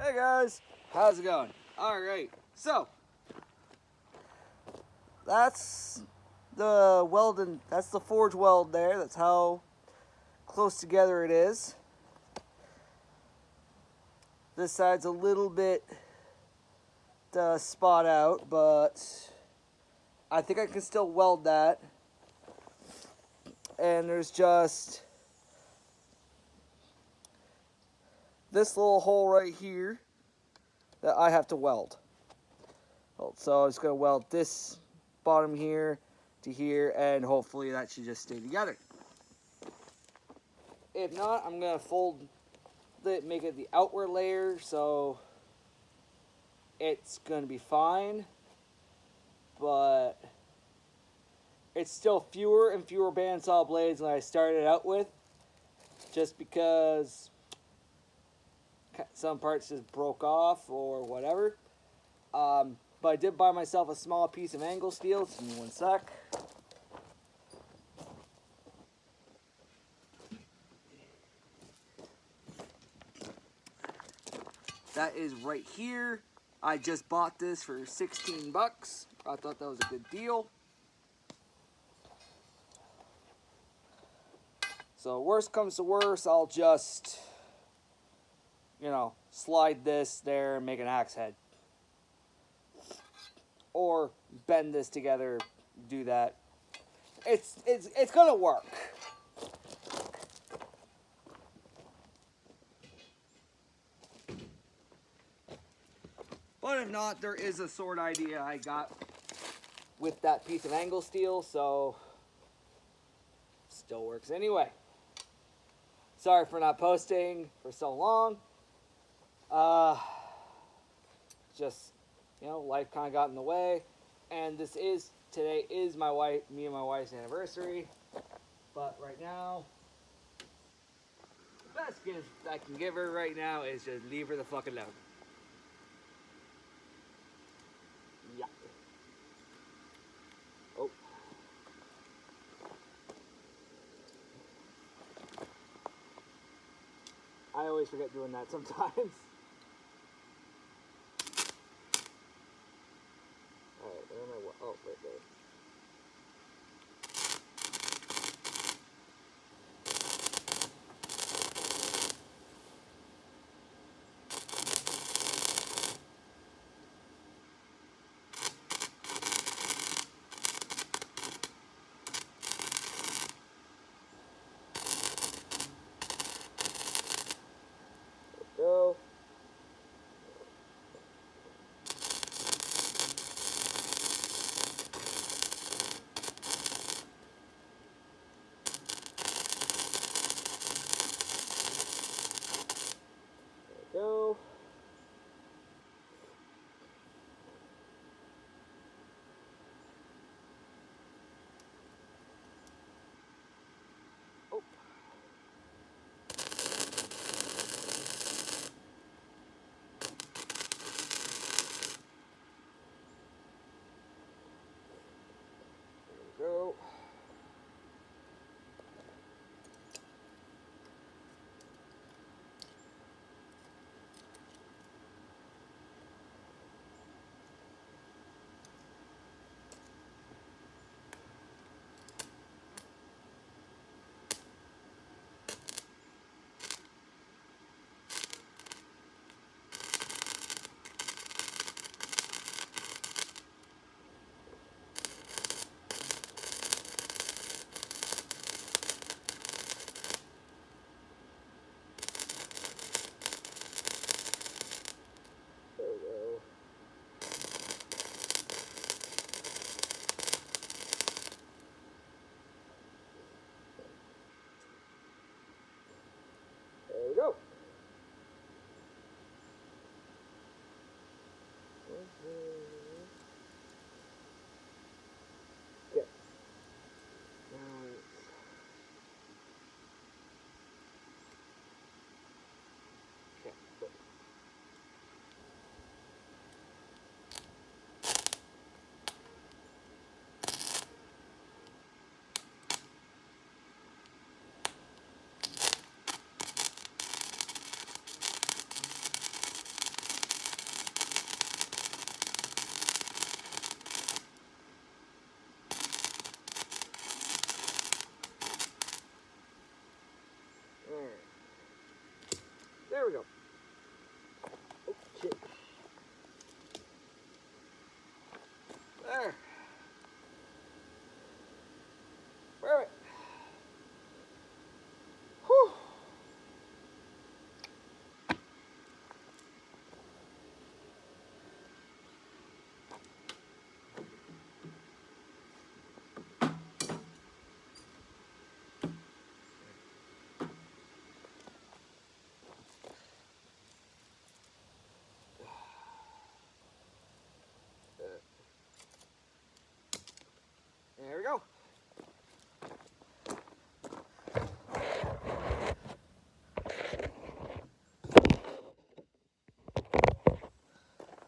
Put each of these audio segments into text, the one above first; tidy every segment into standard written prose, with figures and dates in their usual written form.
Hey guys, how's it going? Alright, so that's the welding, that's the forge weld there. That's how close together it is. This side's a little bit spot out, but I think I can still weld that. And there's just this little hole right here that I have to weld. So I'm just going to weld this bottom here to here, and hopefully that should just stay together. If not, I'm going to fold it, make it the outward layer, so it's going to be fine. But it's still fewer and fewer bandsaw blades than I started out with, just because some parts just broke off or whatever. But I did buy myself a small piece of angle steel. Just give me one sec. That is right here. I just bought this for 16 bucks. I thought that was a good deal. So worst comes to worst, I'll just, slide this there and make an axe head. Or bend this together, do that. It's gonna work. But if not, there is a sword idea I got with that piece of angle steel, so still works anyway. Sorry for not posting for so long. Just, life kind of got in the way. And today is me and my wife's anniversary. But right now, the best gift I can give her right now is just leave her the fuck alone. Yeah. Oh. I always forget doing that sometimes. Alright, where am I? Oh, right there. Go. There we go. Oh. There we go.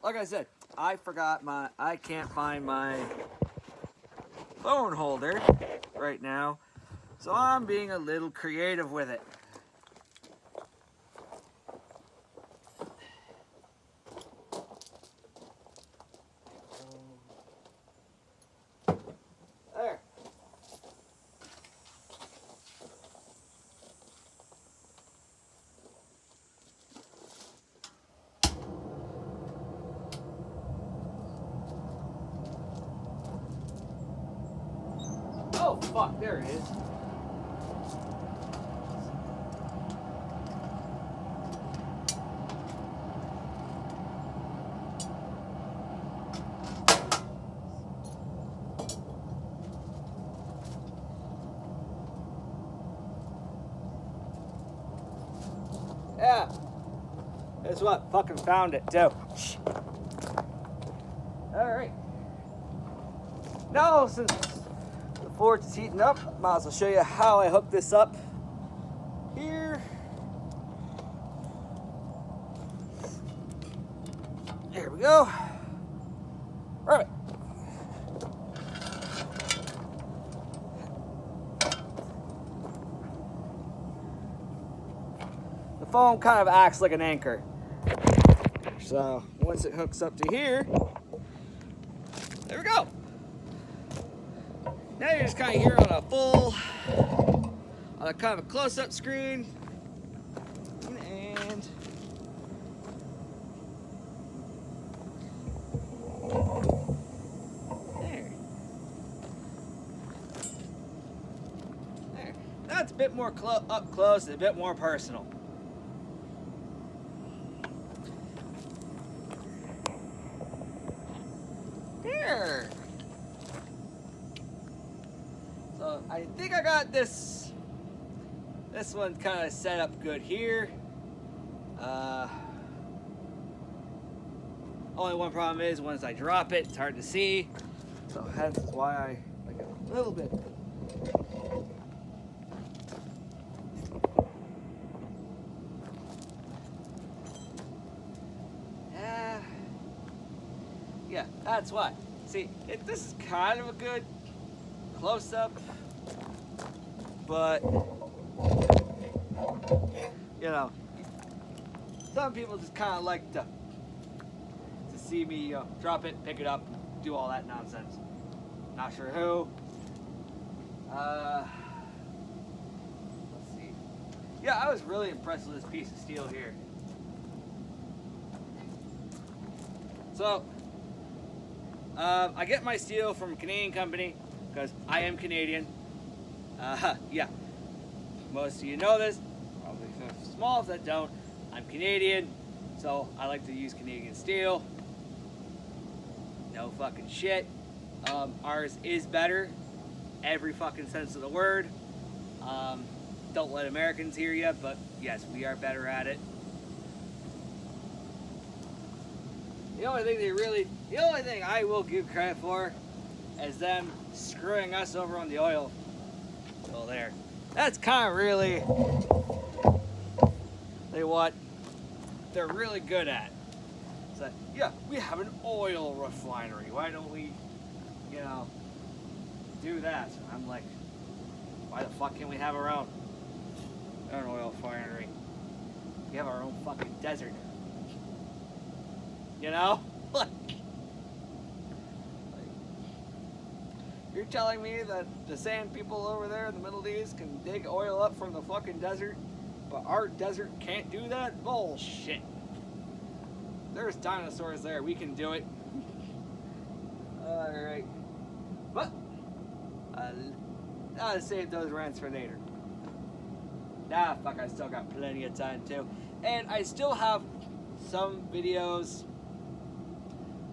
like I said, I can't find my phone holder right now, so I'm being a little creative with it. There. Oh fuck, there it is. Yeah. Guess what? Fucking found it too. Alright. Now, since the forge is heating up, might as well show you how I hook this up here. There we go. Perfect. The foam kind of acts like an anchor. So once it hooks up to here, there we go. Now you're just kind of here on a kind of a close-up screen, and there. That's a bit more up close and a bit more personal. Here. So I think I got this one kind of set up good here. Only one problem is once I drop it, it's hard to see. So that's why I like it a little bit. Yeah, that's why. See, this is kind of a good close-up, but you know, some people just kind of like to see me drop it, pick it up, do all that nonsense. Not sure who. Let's see. Yeah, I was really impressed with this piece of steel here. So, I get my steel from a Canadian company because I am Canadian. Yeah, most of you know this, probably small if that don't. I'm Canadian, so I like to use Canadian steel. No fucking shit. Ours is better, every fucking sense of the word. Don't let Americans hear you, but yes, we are better at it. The only thing I will give credit for is them screwing us over on the oil. Well, there. That's kind of really what they're really good at. It's like, yeah, we have an oil refinery. Why don't we, do that? I'm like, why the fuck can't we have our own? An oil refinery. We have our own fucking desert. Like, you're telling me that the sand people over there in the Middle East can dig oil up from the fucking desert, but our desert can't do that? Bullshit. There's dinosaurs there. We can do it. Alright. But, I'll save those rants for later. Nah, fuck, I still got plenty of time too. And I still have some videos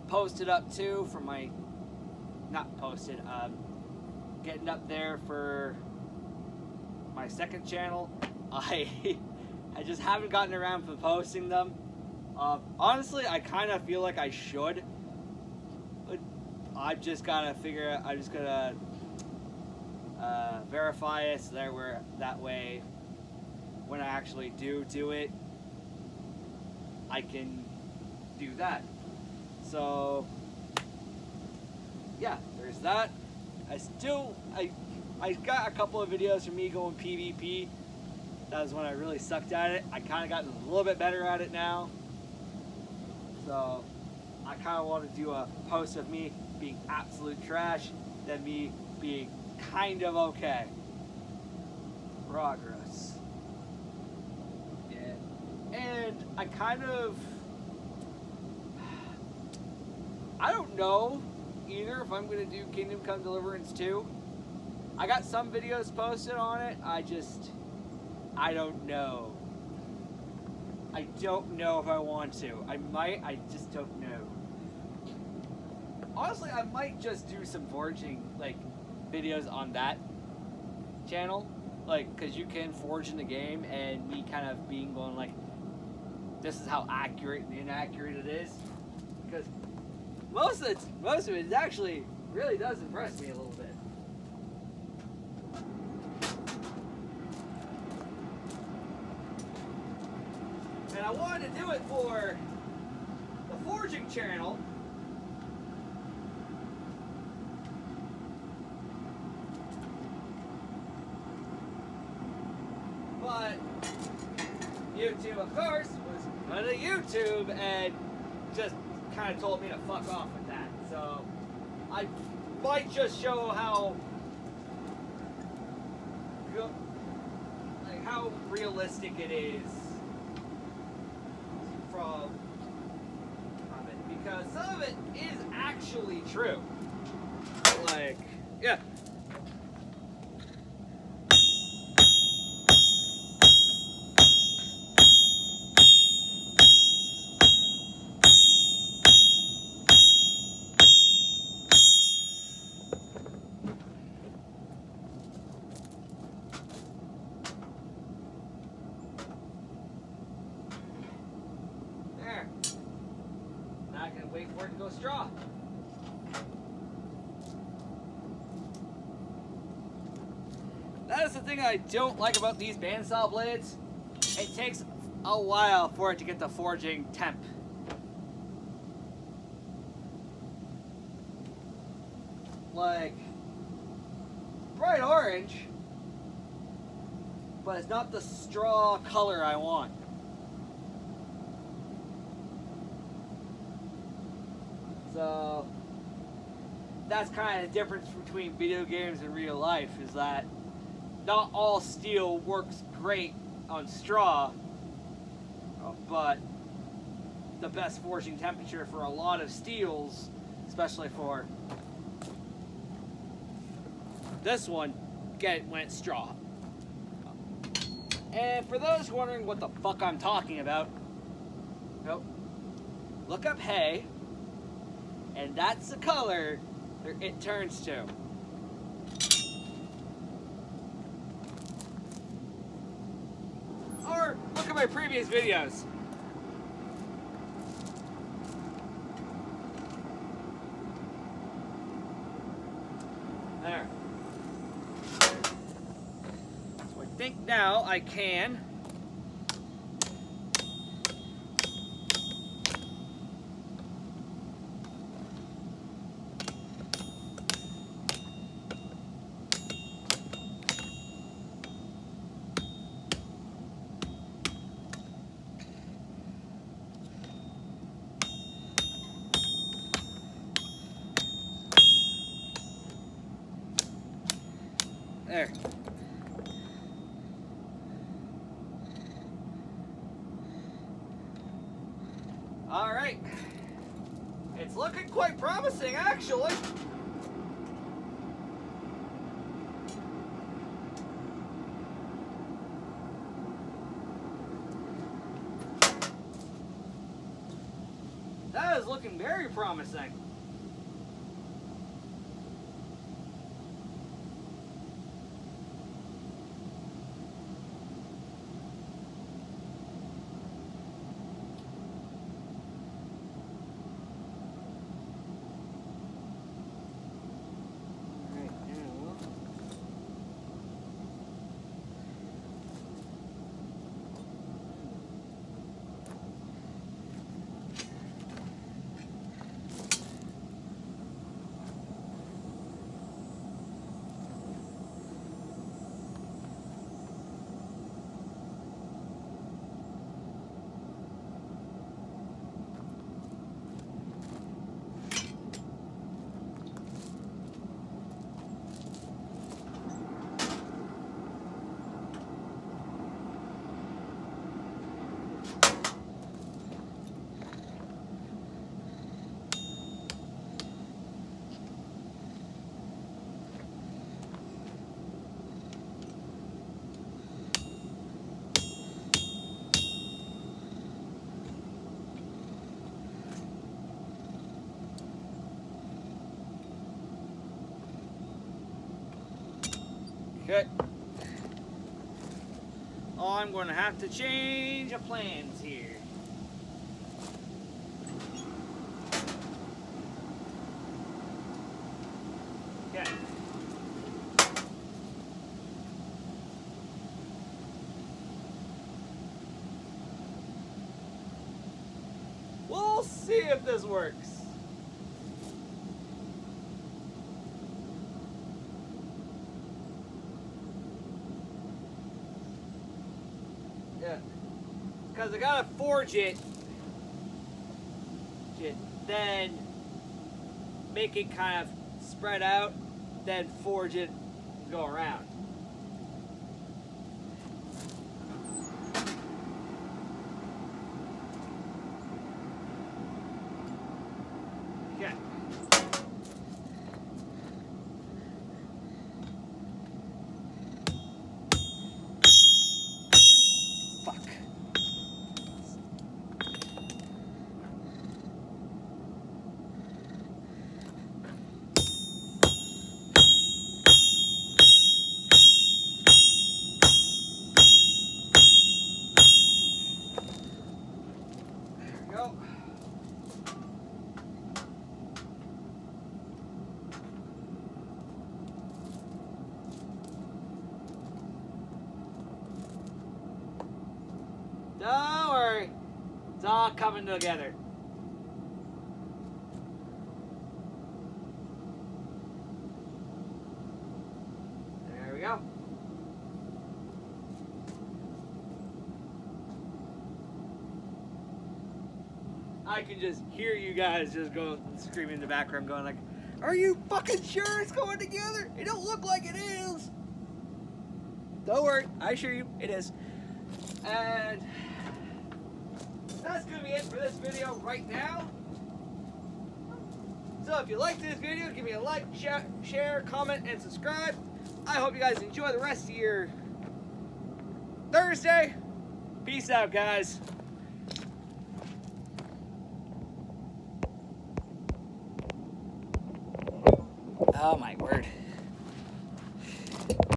posted up too for my, not posted, getting up there for my second channel. I just haven't gotten around to posting them. Honestly, I kind of feel like I should. But I've just gotta figure out, I'm just gonna verify it so that way when I actually do it, I can do that. So yeah, there's that. I got a couple of videos from me going PvP. That was when I really sucked at it. I kind of gotten a little bit better at it now. So I kind of want to do a post of me being absolute trash, than me being kind of okay. Progress. Yeah. And I don't know either if I'm going to do Kingdom Come Deliverance 2. I got some videos posted on it. I don't know. I don't know if I want to. I might, I just don't know. Honestly, I might just do some forging, like, videos on that channel. Like, because you can forge in the game, and me kind of going like, this is how accurate and inaccurate it is. Because most of it actually really does impress me a little bit. And I wanted to do it for the forging channel. But YouTube, of course, was on the YouTube and just kind of told me to fuck off with that. So I might just show how realistic it is from it, because some of it is actually true. Like, yeah. Wait for it to go straw. That is the thing I don't like about these bandsaw blades. It takes a while for it to get the forging temp. Like, bright orange, but it's not the straw color I want. So that's kind of the difference between video games and real life, is that not all steel works great on straw, but the best forging temperature for a lot of steels, especially for this one, went straw. And for those wondering what the fuck I'm talking about, look up hay. And that's the color it turns to. Or look at my previous videos. There. So I think now I can there. All right. It's looking quite promising, actually. That is looking very promising. Okay. I'm going to have to change the plans here. Okay. We'll see if this works. Yeah. Because I gotta forge it, then make it kind of spread out, then forge it and go around. Okay. Fuck. There we go. Don't worry. It's all coming together. There we go. I can just hear you guys just go screaming in the background going like, are you fucking sure it's going together? It don't look like it is. Don't worry, I assure you, it is. And that's going to be it for this video right now. So if you liked this video, give me a like, share, comment, and subscribe. I hope you guys enjoy the rest of your Thursday. Peace out, guys. Oh my word.